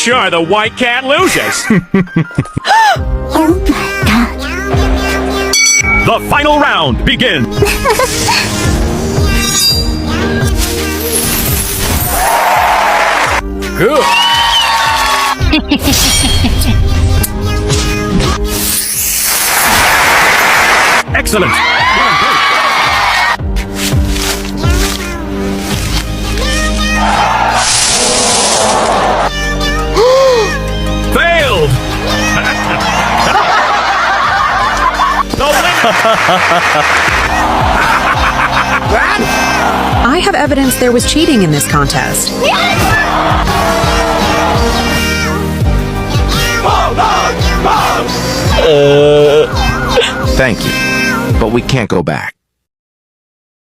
sure the white cat loses. Oh my god. The final round begins. Good. Excellent. Failed. The I have evidence there was cheating in this contest. Thank you, but we can't go back.